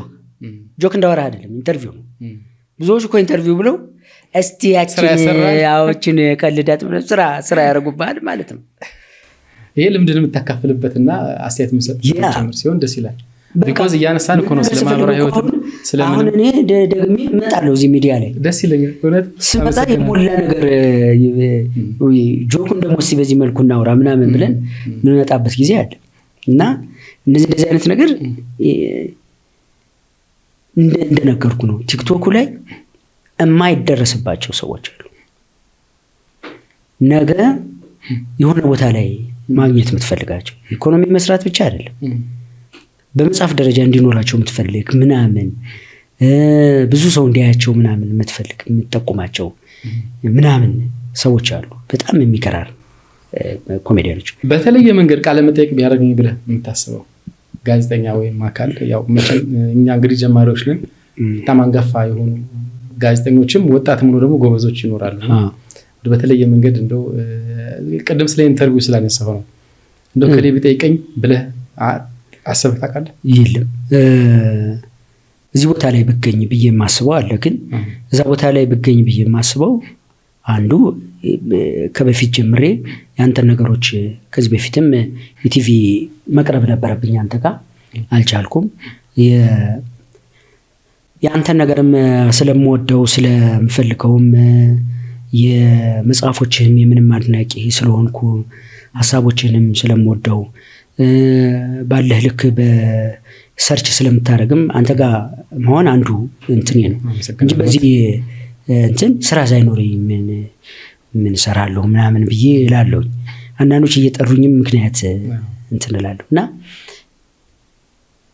ጆክ እንዳወራ አይደለም ኢንተርቪው ነው። ብዙዎች እኮ ኢንተርቪው ብለው እስቲ ያችን ቀልዳት ብለው ስራ ያደርጉብሃል ማለት ነው። ይሄ ልምድን የምታካፍልበትና አስተያየት የምትሰጥበት ጭምር ሲሆን ደስ ይላል። ቢኮዝ እያነሳን እኮ ነው ስለማህበራዊ ህይወት ስለምን አሁን እኔ ደግሜ እመጣለሁ እዚህ ሚዲያ ላይ ደስ ይለኛል። እውነት ስመጣ የሞላ ነገር ጆኩን ደግሞ እስቲ በዚህ መልኩ እናውራ ምናምን ብለን የምንመጣበት ጊዜ አለ እና እንደዚህ አይነት ነገር እንደነገርኩ ነው። ቲክቶኩ ላይ የማይደረስባቸው ሰዎች አሉ። ነገ የሆነ ቦታ ላይ ማግኘት የምትፈልጋቸው ኢኮኖሚ መስራት ብቻ አይደለም በመጽሐፍ ደረጃ እንዲኖራቸው የምትፈልግ ምናምን ብዙ ሰው እንዲያያቸው ምናምን የምትፈልግ የምትጠቁማቸው ምናምን ሰዎች አሉ። በጣም የሚከራር ኮሜዲያኖች በተለየ መንገድ ቃለ መጠይቅ ቢያደርግኝ ብለህ የምታስበው ጋዜጠኛ ወይም አካል ያው መቼም እኛ እንግዲህ ጀማሪዎች ነን። በጣም አንጋፋ የሆኑ ጋዜጠኞችም ወጣትም ሆኖ ደግሞ ጎበዞች ይኖራሉ። በተለየ መንገድ እንደው ቅድም ስለ ኢንተርቪው ስላነሳው ነው እንደው ከሌ ቢጠይቀኝ ብለህ አሰብህ ታውቃለህ? የለም እዚህ ቦታ ላይ ብገኝ ብዬ የማስበው አለ። ግን እዛ ቦታ ላይ ብገኝ ብዬ የማስበው አንዱ ከበፊት ጀምሬ ያንተን ነገሮች ከዚህ በፊትም የቲቪ መቅረብ ነበረብኝ አንተ ጋር አልቻልኩም። ያንተን ነገርም ስለምወደው ስለምፈልገውም የመጽሐፎችህም የምንም አድናቂ ስለሆንኩ ሀሳቦችህንም ስለምወደው ባለህ ልክ በሰርች ስለምታረግም አንተ ጋር መሆን አንዱ እንትኔ ነው እንጂ በዚህ እንትን ስራ ሳይኖረኝ ምን ሰራለሁ ምናምን ብዬ እላለሁ። አንዳንዶች እየጠሩኝም ምክንያት እንትን እላለሁ እና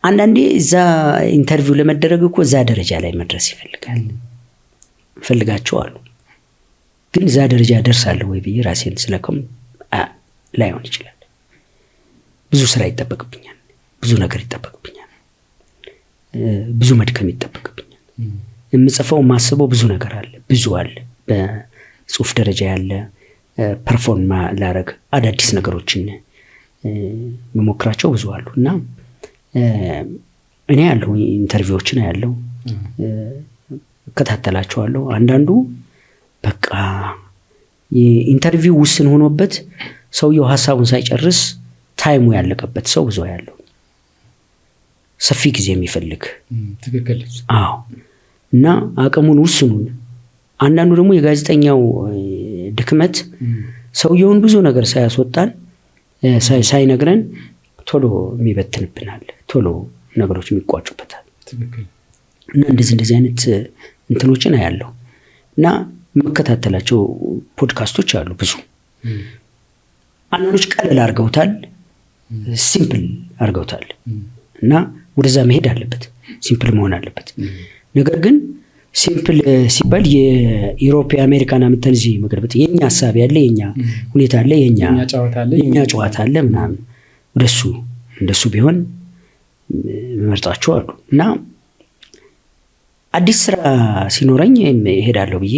አንዳንዴ እዛ ኢንተርቪው ለመደረግ እኮ እዛ ደረጃ ላይ መድረስ ይፈልጋል ፈልጋቸው አሉ። ግን እዛ ደረጃ ደርሳለሁ ወይ ብዬ ራሴን ስለከም ላይሆን ይችላል። ብዙ ስራ ይጠበቅብኛል፣ ብዙ ነገር ይጠበቅብኛል፣ ብዙ መድከም ይጠበቅብኛል። የምጽፈው ማስበው ብዙ ነገር አለ፣ ብዙ አለ። በጽሁፍ ደረጃ ያለ ፐርፎርም ላረግ አዳዲስ ነገሮችን መሞክራቸው ብዙ አሉ እና እኔ ያለው ኢንተርቪዎችን ያለው እከታተላቸዋለሁ። አንዳንዱ በቃ የኢንተርቪው ውስን ሆኖበት ሰውየው ሐሳቡን ሳይጨርስ ታይሙ ያለቀበት ሰው ብዙ ያለው ሰፊ ጊዜ የሚፈልግ ትክክል። አዎ እና አቅሙን ውስኑን አንዳንዱ ደግሞ የጋዜጠኛው ድክመት ሰውየውን ብዙ ነገር ሳያስወጣን ሳይነግረን ቶሎ የሚበትንብናል፣ ቶሎ ነገሮች የሚቋጩበታል። እና እንደዚህ አይነት እንትኖችን አያለሁ እና መከታተላቸው ፖድካስቶች አሉ ብዙ። አንዳንዶች ቀለል አድርገውታል፣ ሲምፕል አድርገውታል እና ወደዛ መሄድ አለበት፣ ሲምፕል መሆን አለበት። ነገር ግን ሲምፕል ሲባል የኢሮፓ አሜሪካን አመተን እዚህ መግለጥ የኛ ሐሳብ ያለ የኛ ሁኔታ አለ የኛ ጨዋታ አለ ምናምን እንደሱ ቢሆን መርጣቸው አሉ። እና አዲስ ስራ ሲኖረኝ እሄዳለሁ ብዬ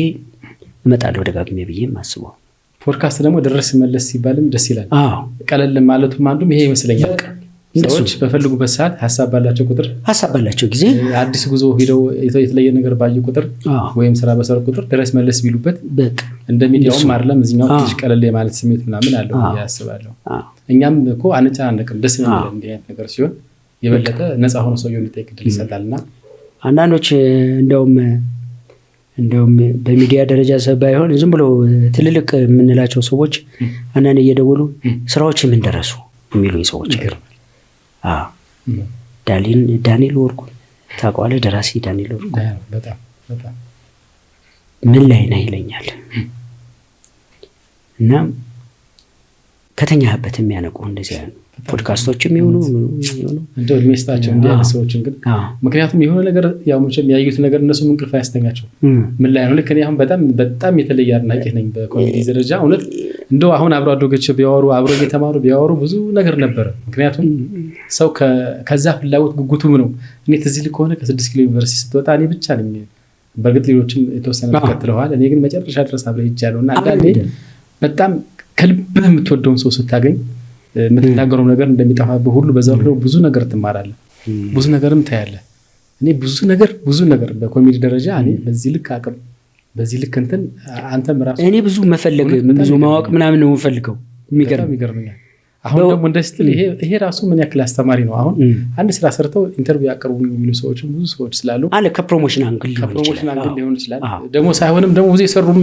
እመጣለሁ ደጋግሜ ብዬ ማስበው። ፖድካስት ደግሞ ድረስ መለስ ሲባልም ደስ ይላል። ቀለል ማለቱም አንዱም ይሄ ይመስለኛል። ሰዎች በፈልጉበት ሰዓት ሐሳብ ባላቸው ጊዜ አዲስ ጉዞ ሄደው የተለየ ነገር ባዩ ቁጥር ወይም ስራ በሰሩ ቁጥር ድረስ መለስ ቢሉበት እንደ ሚዲያውም አይደለም እዚህኛው ትንሽ ቀለል የማለት ስሜት ምናምን አለው ያስባለሁ። እኛም እኮ አንጨናነቅም፣ ደስ የሚል እንዲህ አይነት ነገር ሲሆን የበለጠ ነፃ ሆኖ ሰውየው እንዲጠይቅ ድል ይሰጣልና አንዳንዶች እንደውም በሚዲያ ደረጃ ባይሆን ዝም ብሎ ትልልቅ የምንላቸው ሰዎች አንዳንዴ እየደወሉ ስራዎች ምን ደረሱ የሚሉኝ ሰዎች ዳንኤል ወርቁ ታውቀዋለህ? ደራሲ ዳንኤል ወርቁ በጣም ምን ላይ ነህ ይለኛል። እና ከተኛህበት የሚያነቁ እንደዚህ አይነት ፖድካስቶችም ይሁኑ እንደው እድሜ ይስጣቸው እንዲህ አይነት ሰዎችን ግን ምክንያቱም የሆነ ነገር ያው መቼም ያዩት ነገር እነሱም እንቅልፍ አያስተኛቸው። ምን ላይ ነው ልክ እኔ አሁን በጣም የተለየ አድናቂ ነኝ በኮሜዲ ደረጃ። እውነት እንደው አሁን አብሮ አደጎች ቢያወሩ አብሮ እየተማሩ ቢያወሩ ብዙ ነገር ነበር። ምክንያቱም ሰው ከዛ ፍላጎት ጉጉቱም ነው። እኔ ትዝ ይል ከሆነ ከ6 ኪሎ ዩኒቨርሲቲ ስትወጣ እኔ ብቻ ነኝ፣ በእርግጥ ሌሎችም የተወሰነ ተከትለዋል። እኔ ግን መጨረሻ ድረስ አብሬ ሄጃለሁ እና አንዳንዴ በጣም ከልብህ የምትወደውን ሰው ስታገኝ የምትናገረው ነገር እንደሚጠፋብህ ሁሉ በዛው ነው ብዙ ነገር ትማራለህ፣ ብዙ ነገርም ታያለህ። እኔ ብዙ ነገር በኮሜዲ ደረጃ እኔ በዚህ ልክ አቅም በዚህ ልክ እንትን አንተም ራሱ እኔ ብዙ መፈለግ ብዙ ማወቅ ምናምን ነው የምፈልገው። የሚገርመኛል። አሁን ደግሞ እንደስትል ይሄ ራሱ ምን ያክል አስተማሪ ነው። አሁን አንድ ስራ ሰርተው ኢንተርቪው ያቀርቡ የሚሉ ሰዎችም ብዙ ሰዎች ስላሉ አለ ከፕሮሞሽን አንግል ሊሆን ይችላል። ደግሞ ሳይሆንም ደግሞ ብዙ የሰሩም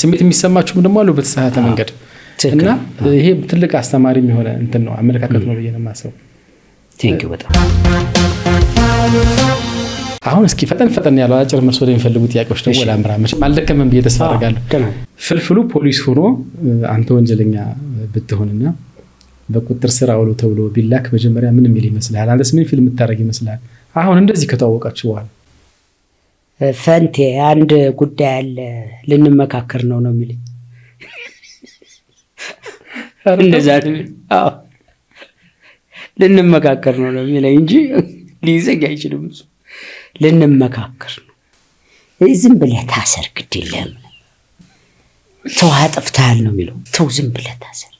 ስሜት የሚሰማችሁም ደግሞ አሉ በተሳሳተ መንገድ እና ይሄ ትልቅ አስተማሪ የሚሆነ እንትን ነው አመለካከት ነው ብዬ ነው የማስበው። ቴንኪው በጣም። አሁን እስኪ ፈጠን ያለው አጭር መልስ ወደሚፈልጉ ጥያቄዎች ደግሞ ወላምራ መቼም አልደከመም ብዬ ተስፋ አደርጋለሁ። ፍልፍሉ ፖሊስ ሆኖ አንተ ወንጀለኛ ብትሆንና በቁጥጥር ስር አውሎ ተብሎ ቢላክ መጀመሪያ ምን የሚል ይመስልሃል? አንተስ ምን ፊልም የምታደርግ ይመስልሃል? አሁን እንደዚህ ከተዋወቃችሁ በኋላ ፈንቴ አንድ ጉዳይ አለ ልንመካከር ነው የሚልኝ። እንደዛ ልንመካከር ነው የሚለኝ እንጂ ሊይዘኝ አይችልም። ልንመካከር ነው። ዝም ብለህ ታሰር ግድ የለም ተው አጥፍተሃል ነው የሚለው። ተው ዝም ብለህ ታሰር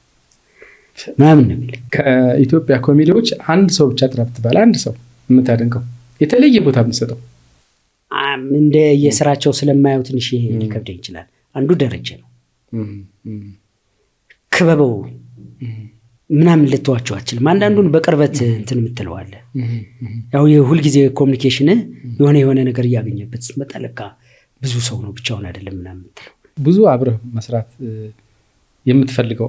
ምናምን ነው የሚለው። ከኢትዮጵያ ኮሜዲዎች አንድ ሰው ብቻ ጥራ ብትባል አንድ ሰው የምታደንቀው የተለየ ቦታ የምትሰጠው? እንደ የስራቸው ስለማየው ትንሽ ይሄ ሊከብደኝ ይችላል። አንዱ ደረጀ ነው። ክበበው ምናምን ልትዋቸው አትችልም። አንዳንዱን በቅርበት እንትን የምትለዋለህ። ያው የሁልጊዜ ኮሚኒኬሽን የሆነ ነገር እያገኘበት ስትመጣ ለካ ብዙ ሰው ነው ብቻውን አይደለም ምናምን የምትለው። ብዙ አብረህ መስራት የምትፈልገው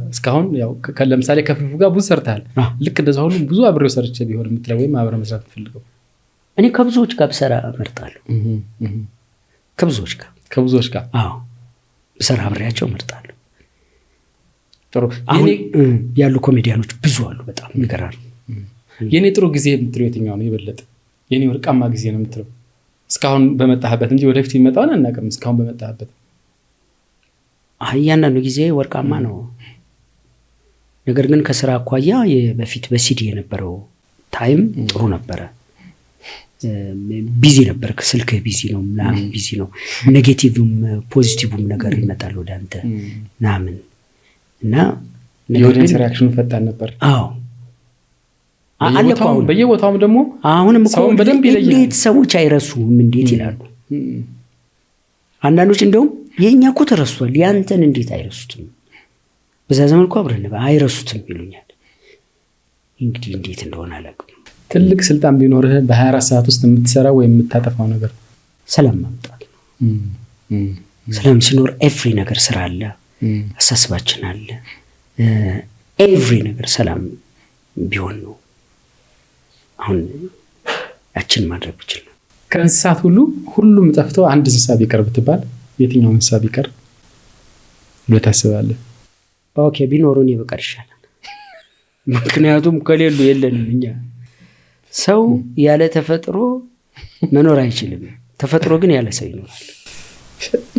እስካሁን ያው ለምሳሌ ከፍልፉ ጋር ብዙ ሰርተሃል። ልክ እንደዛ ሁሉ ብዙ አብሬው ሰርቼ ቢሆን የምትለው ወይም አብረህ መስራት የምትፈልገው? እኔ ከብዙዎች ጋር ብሰራ እመርጣለሁ። ከብዙዎች ጋር ብሰራ አብሬያቸው እመርጣለሁ። ጥሩ ያሉ ኮሜዲያኖች ብዙ አሉ በጣም ይገራሉ። የኔ ጥሩ ጊዜ የምትለው የትኛው ነው? የበለጠ የኔ ወርቃማ ጊዜ ነው የምትለው? እስካሁን በመጣህበት እንጂ ወደፊት የሚመጣውን አናውቅም። እስካሁን በመጣህበት እያንዳንዱ ጊዜ ወርቃማ ነው። ነገር ግን ከስራ አኳያ በፊት በሲዲ የነበረው ታይም ጥሩ ነበረ። ቢዚ ነበር። ስልክህ ቢዚ ነው ምናምን ቢዚ ነው። ኔጌቲቭም ፖዚቲቭም ነገር ይመጣል ወደ አንተ ምናምን እና የኦዲየንስ ሪአክሽኑ ፈጣን ነበር። በየቦታውም ደግሞ አሁንም ሰውን በደንብ ይለያል። እንዴት ሰዎች አይረሱም እንዴት ይላሉ አንዳንዶች። እንደውም የኛ እኮ ተረስቷል ያንተን እንዴት አይረሱትም? በዛ ዘመን እኮ አብረን አይረሱትም ይሉኛል። እንግዲህ እንዴት እንደሆነ አላውቅም። ትልቅ ስልጣን ቢኖርህ በ24 ሰዓት ውስጥ የምትሰራው ወይ የምታጠፋው ነገር ሰላም ማምጣት ነው። ሰላም ሲኖር ኤቭሪ ነገር ስራ አለ፣ አሳስባችን አለ። ኤቭሪ ነገር ሰላም ቢሆን ነው አሁን ያችን ማድረግ ይችላል። ከእንስሳት ሁሉም ጠፍተው አንድ እንስሳ ቢቀር ብትባል የትኛው እንስሳ ቢቀር ታስባለህ? ኦኬ ቢኖሩን ይበቃል ይሻላል። ምክንያቱም ከሌሉ የለንም እኛ። ሰው ያለ ተፈጥሮ መኖር አይችልም። ተፈጥሮ ግን ያለ ሰው ይኖራል።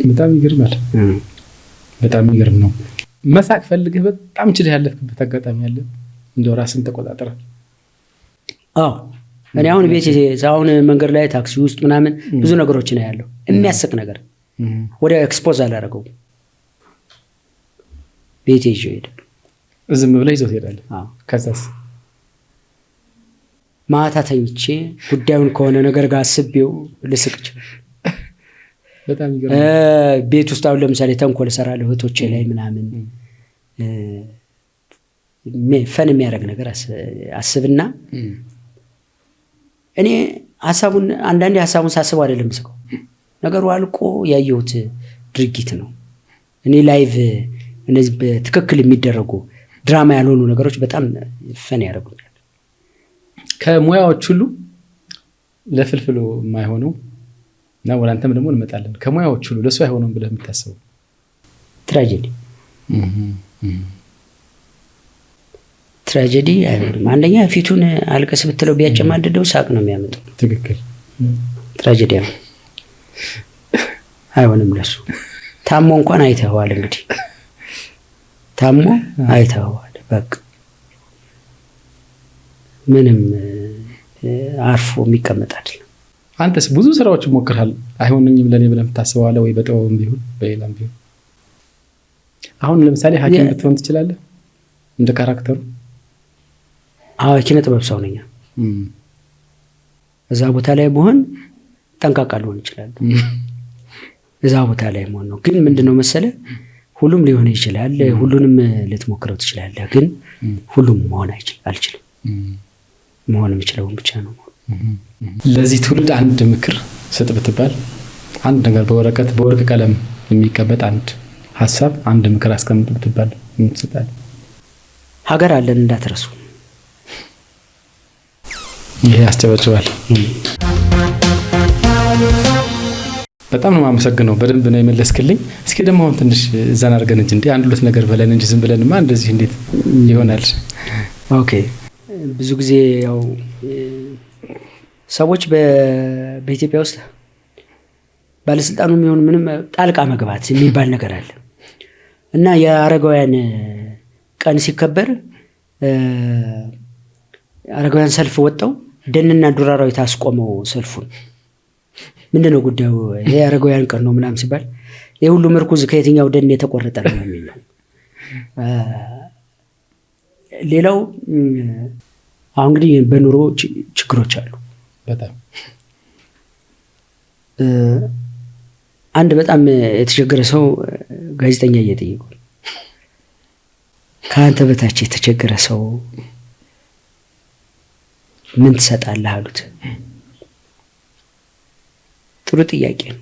በጣም ይገርማል። በጣም ይገርም ነው። መሳቅ ፈልገህ በጣም ችለህ ያለፍክበት አጋጣሚ አለ? እንደው ራስን ተቆጣጠረ? አዎ እኔ አሁን ቤት አሁን መንገድ ላይ ታክሲ ውስጥ ምናምን ብዙ ነገሮች ነው ያለው የሚያስቅ ነገር ወደ ኤክስፖዝ አላደረገው ቤት ይዤ ሄደ። ዝም ብለህ ይዘው ትሄዳለህ? አዎ። ከዛስ ማታ ተኝቼ ጉዳዩን ከሆነ ነገር ጋር አስቤው ልስቅ ይችላል። በጣም ይገርማል። ቤት ውስጥ አሁን ለምሳሌ ተንኮል እሰራለሁ እህቶቼ ላይ ምናምን ፈን የሚያደርግ ነገር አስብና እኔ አንዳንዴ ሀሳቡን ሳስበው አይደለም ስቀው ነገሩ አልቆ ያየሁት ድርጊት ነው። እኔ ላይቭ እነዚህ በትክክል የሚደረጉ ድራማ ያልሆኑ ነገሮች በጣም ፈን ያደርጉኛል። ከሙያዎች ሁሉ ለፍልፍሉ የማይሆነው እና ወላንተም ደግሞ እንመጣለን ከሙያዎች ሁሉ ለሱ አይሆነውም ብለህ የምታስበው? ትራጀዲ አይሆንም። አንደኛ ፊቱን አልቀስ ብትለው ቢያጨማድደው ሳቅ ነው የሚያመጣው። ትክክል። ትራጀዲ አይሆንም ለሱ። ታሞ እንኳን አይተኸዋል። እንግዲህ ታሞ አይተኸዋል። በቃ ምንም አርፎ የሚቀመጥ አይደለም። አንተስ ብዙ ስራዎች ሞክረሃል፣ አይሆንኝም ለኔ ብለህ የምታስበዋለህ ወይ? በጥበብም ቢሆን በሌላም ቢሆን። አሁን ለምሳሌ ሐኪም ብትሆን ትችላለህ እንደ ካራክተሩ? አዎ ኪነ ጥበብ ሰው ነኝ። እዛ ቦታ ላይ መሆን ጠንቃቃ ልሆን ይችላል። እዛ ቦታ ላይ መሆን ነው። ግን ምንድነው መሰለ ሁሉም ሊሆን ይችላል። ሁሉንም ልትሞክረው ትችላለህ። ግን ሁሉም መሆን አልችልም። መሆን የምችለው ብቻ ነው። ለዚህ ትውልድ አንድ ምክር ስጥ ብትባል አንድ ነገር በወርቅ ቀለም የሚቀመጥ አንድ ሐሳብ አንድ ምክር አስቀምጥ ብትባል ምን ትሰጣለህ? ሀገር አለን እንዳትረሱ። ይሄ ያስጨበጭባል። በጣም ነው የማመሰግነው። በደንብ ነው የመለስክልኝ። እስኪ ደግሞ አሁን ትንሽ እዛን አድርገን እንጂ አንድ ሁለት ነገር በለን እንጂ ዝም ብለንማ እንደዚህ እንዴት ይሆናል? ኦኬ ብዙ ጊዜ ያው ሰዎች በኢትዮጵያ ውስጥ ባለስልጣኑ የሚሆን ምንም ጣልቃ መግባት የሚባል ነገር አለ እና የአረጋውያን ቀን ሲከበር አረጋውያን ሰልፍ ወጣው ደንና ዱር አራዊት አስቆመው ሰልፉን። ምንድነው ጉዳዩ? ይሄ አረጋውያን ቀን ነው ምናምን ሲባል የሁሉ ምርኩዝ ከየትኛው ደን የተቆረጠ ነው የሚለው። ሌላው አሁን እንግዲህ በኑሮ ችግሮች አሉ በጣም አንድ በጣም የተቸገረ ሰው ጋዜጠኛ እየጠየቀው ከአንተ በታች የተቸገረ ሰው ምን ትሰጣለህ አሉት። ጥሩ ጥያቄ ነው።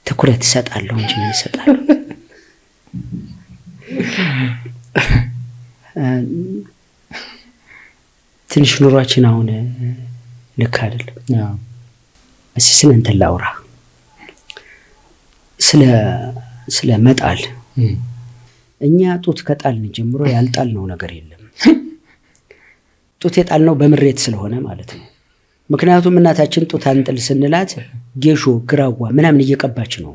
ትኩረት እሰጣለሁ እንጂ ምን እሰጣለሁ? ትንሽ ኑሯችን አሁን ልክ አይደለም። እስኪ ስለ እንትን ላውራ፣ ስለ መጣል። እኛ ጡት ከጣልን ጀምሮ ያልጣልነው ነገር የለም። ጡት የጣልነው በምሬት ስለሆነ ማለት ነው። ምክንያቱም እናታችን ጡት አንጥል ስንላት ጌሾ ግራዋ ምናምን እየቀባች ነው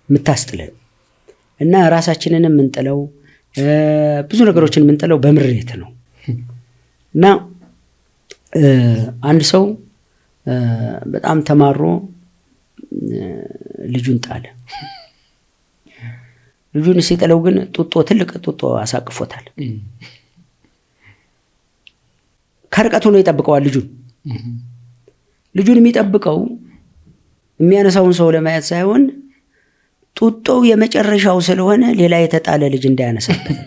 የምታስጥለን እና ራሳችንን የምንጥለው ብዙ ነገሮችን የምንጥለው በምሬት ነው። እና አንድ ሰው በጣም ተማሮ ልጁን ጣለ። ልጁን ሲጥለው ግን ትልቅ ጡጦ አሳቅፎታል። ከርቀቱ ነው ይጠብቀዋል ልጁን የሚጠብቀው የሚያነሳውን ሰው ለማየት ሳይሆን ጡጦው የመጨረሻው ስለሆነ ሌላ የተጣለ ልጅ እንዳያነሳበት።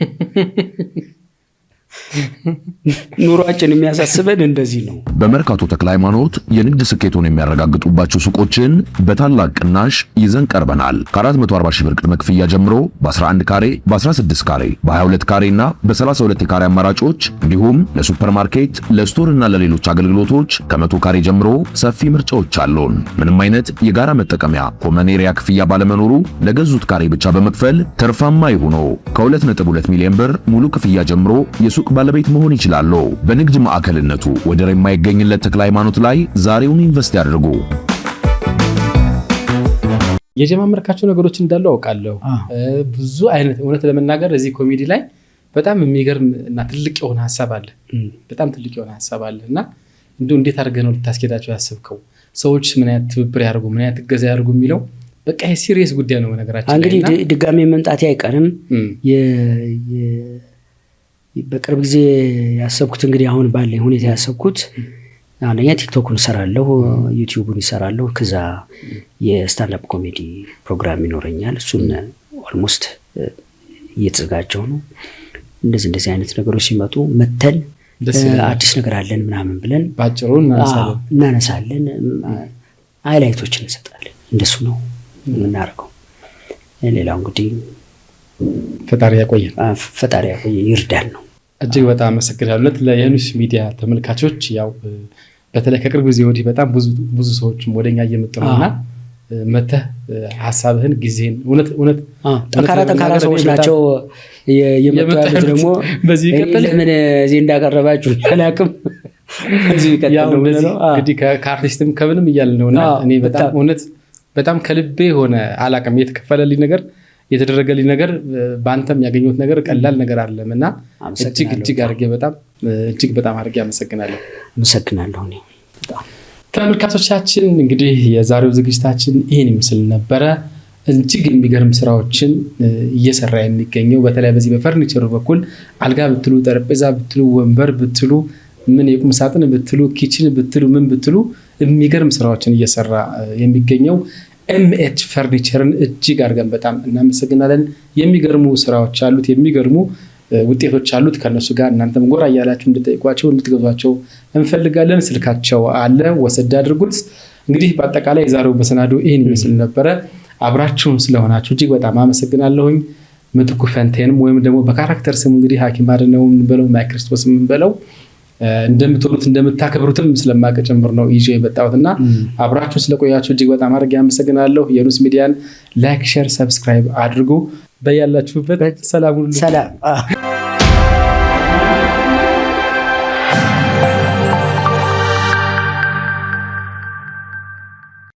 ኑሯችን የሚያሳስበን እንደዚህ ነው። በመርካቶ ተክለ ሃይማኖት የንግድ ስኬቱን የሚያረጋግጡባቸው ሱቆችን በታላቅ ቅናሽ ይዘን ቀርበናል። ከ440 ሺህ ብር ቅድመ ክፍያ ጀምሮ በ11 ካሬ፣ በ16 ካሬ፣ በ22 ካሬ እና በ32 ካሬ አማራጮች እንዲሁም ለሱፐርማርኬት፣ ለስቶር እና ለሌሎች አገልግሎቶች ከ100 ካሬ ጀምሮ ሰፊ ምርጫዎች አሉን። ምንም አይነት የጋራ መጠቀሚያ ኮመን ኤሪያ ክፍያ ባለመኖሩ ለገዙት ካሬ ብቻ በመክፈል ትርፋማ ይሁኑ። ከ2.2 ሚሊዮን ብር ሙሉ ክፍያ ጀምሮ የሱቅ ባለቤት መሆን ይችላሉ። በንግድ ማዕከልነቱ ወደር የማይገኝለት ተክለ ሃይማኖት ላይ ዛሬውን ኢንቨስት ያድርጉ። የጀማመርካቸው ነገሮች እንዳሉ አውቃለሁ። ብዙ አይነት እውነት ለመናገር እዚህ ኮሜዲ ላይ በጣም የሚገርም እና ትልቅ የሆነ ሐሳብ አለ። በጣም ትልቅ የሆነ ሐሳብ አለ እና እንደው እንዴት አድርገህ ነው ልታስኬዳቸው ያሰብከው? ሰዎች ምን አይነት ትብብር ያደርጉ፣ ምን አይነት እገዛ ያደርጉ የሚለው በቃ ይሄ ሲሪየስ ጉዳይ ነው ነገራችን። እንግዲህ ድጋሜ መምጣቴ አይቀርም። በቅርብ ጊዜ ያሰብኩት እንግዲህ አሁን ባለኝ ሁኔታ ያሰብኩት አንደኛ ቲክቶክን እሰራለሁ፣ ዩቲዩብን እሰራለሁ፣ ከዛ የስታንዳፕ ኮሜዲ ፕሮግራም ይኖረኛል። እሱን ኦልሞስት እየተዘጋጀው ነው። እንደዚህ አይነት ነገሮች ሲመጡ መተን አዲስ ነገር አለን ምናምን ብለን ባጭሩ እናነሳለን፣ ሃይላይቶችን እንሰጣለን። እንደሱ ነው የምናደርገው። ሌላው እንግዲህ ፈጣሪ ያቆየ ይርዳን ነው። እጅግ በጣም አመሰግናለሁ። ለየኑስ ሚዲያ ተመልካቾች ያው በተለይ ከቅርብ ጊዜ ወዲህ በጣም ብዙ ሰዎችም ወደኛ እየመጡ ነውና መተህ ሐሳብህን ጊዜን እውነት ጠንካራ ሰዎች ናቸው የመጡ ያሉት። ደግሞ በዚህ ይቀጥል ለምን እዚህ እንዳቀረባችሁ አላውቅም። እዚህ ይቀጥል ነው እንግዲህ ከአርቲስትም ከምንም እያልን ነውና እኔ በጣም ከልቤ ሆነ አላውቅም የተከፈለልኝ ነገር የተደረገልኝ ነገር በአንተም ያገኘሁት ነገር ቀላል ነገር አይደለም እና እጅግ በጣም አድርጌ አመሰግናለሁ። እኔ ተመልካቾቻችን እንግዲህ የዛሬው ዝግጅታችን ይሄን ይመስል ነበረ። እጅግ የሚገርም ስራዎችን እየሰራ የሚገኘው በተለይ በዚህ በፈርኒቸሩ በኩል አልጋ ብትሉ፣ ጠረጴዛ ብትሉ፣ ወንበር ብትሉ፣ ምን የቁም ሳጥን ብትሉ፣ ኪችን ብትሉ፣ ምን ብትሉ የሚገርም ስራዎችን እየሰራ የሚገኘው ኤምኤች ፈርኒቸርን እጅግ አድርገን በጣም እናመሰግናለን። የሚገርሙ ስራዎች አሉት፣ የሚገርሙ ውጤቶች አሉት። ከነሱ ጋር እናንተም ጎራ እያላችሁ እንድትጠይቋቸው እንድትገዟቸው እንፈልጋለን። ስልካቸው አለ፣ ወሰድ አድርጉት። እንግዲህ በአጠቃላይ የዛሬው መሰናዶ ይህን ይመስል ነበረ። አብራችሁን ስለሆናችሁ እጅግ በጣም አመሰግናለሁኝ። ምትኩ ፈንቴንም ወይም ደግሞ በካራክተር ስሙ እንግዲህ ሐኪም አድነው እንበለው ማይክሮስኮፕ እንበለው እንደምትወሉት እንደምታከብሩትም ስለማቀ ጭምር ነው ይዤ የመጣሁትና አብራችሁ ስለቆያችሁ እጅግ በጣም አድርጌ አመሰግናለሁ። የኑስ ሚዲያን ላይክ፣ ሼር፣ ሰብስክራይብ አድርጉ። በያላችሁበት ሰላም ሁሉ